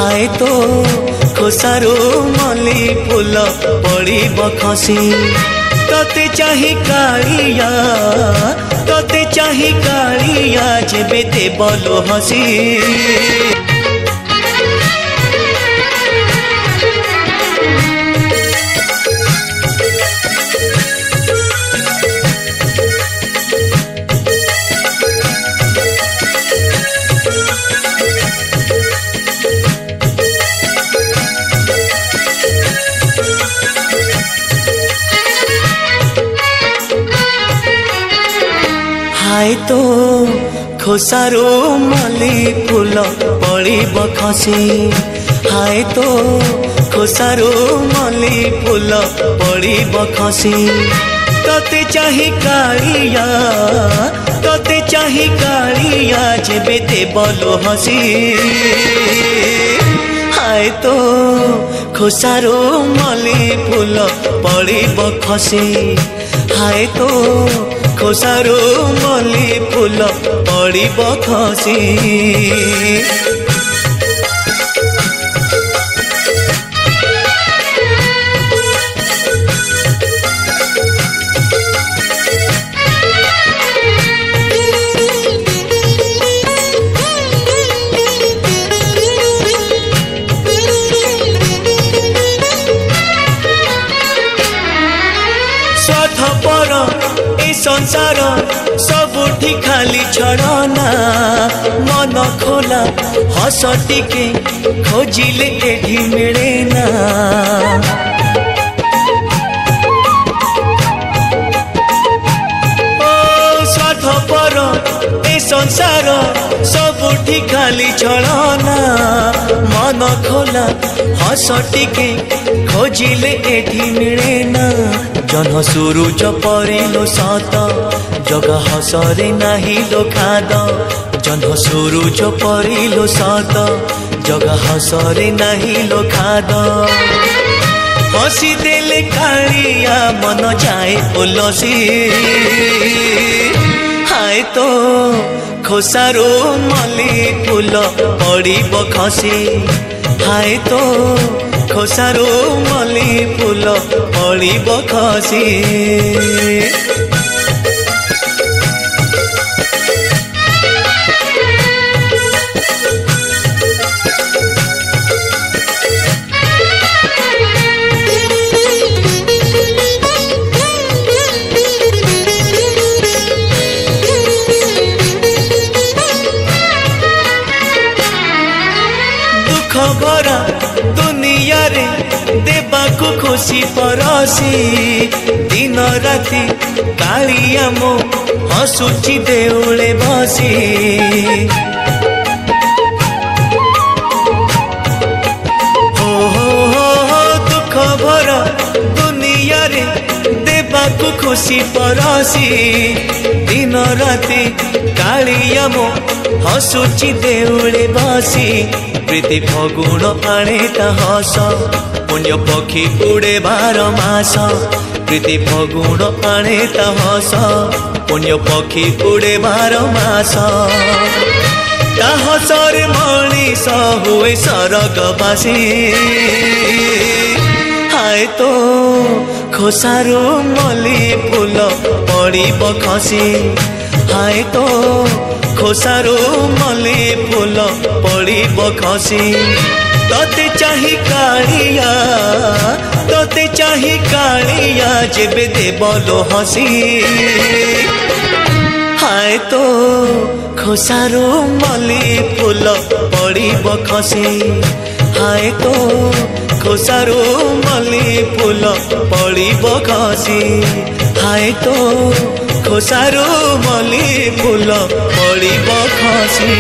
हाय तो खोसारो मली फूल पड़ब खसी तते चाही कालिया तते चाही कालिया जेबे देबलो हसी हाय तो खोसारो मली फूल पड़ब खसी हाय तो खोसारो मली फूल पड़ब खसी तते चाही कालिया तते चाही कालिया जेबे देबलो हसी हाय तो खोसारो मली फूल पड़ब खसी हाय तो खोसारो मली फूल पड़ब खसी स्वार्थपर ए संसार सबुठी खाली छड़ना मन खोला हस टिके खोजिले एठी मिले ना ओ स्वार्थपर ए संसार सबुठी खाली छड़ना मन खोला हस टिके खोजिले एठी मिले ना जन सुरुज परिलो सत जग हसरे नाही लो खाद जन सुरुज परिलो सत जग हसरे नाही लो खाद हसी देले कालिया मन जाए उलसी हाय तो खोसारो मली फूल पड़ब खसी हाय तो खोसारो मली फूल पड़ब खसी दुख भरा दुनिया रे देबाकू खुशी परसी दिन राति कालिया मो हसुची देउले बसी हो दुख भरा दुनिया रे देबाकू खुशी परसी दिन राति कालिया मो हसुची देउले बसी प्रीति फगुण आणे ता हस पुण्य पक्षी उड़े 12 मास प्रीति फगुण आणे ता हस पुण्य पक्षी उड़े 12 मास ता हसर मनीष हुए सरगवासी हाय तो खोसारो मली फूल पड़ब खसी हाय तो खोसारो मली फूल पड़ब खसी तते चाही कालिया जेबे देबलो हसी हाय तो खोसारो मली फूल पड़ब खसी हाय तो खोसारो मली फूल पड़ब खसी हाय तो खोसारो मली फूल पड़ब खसी।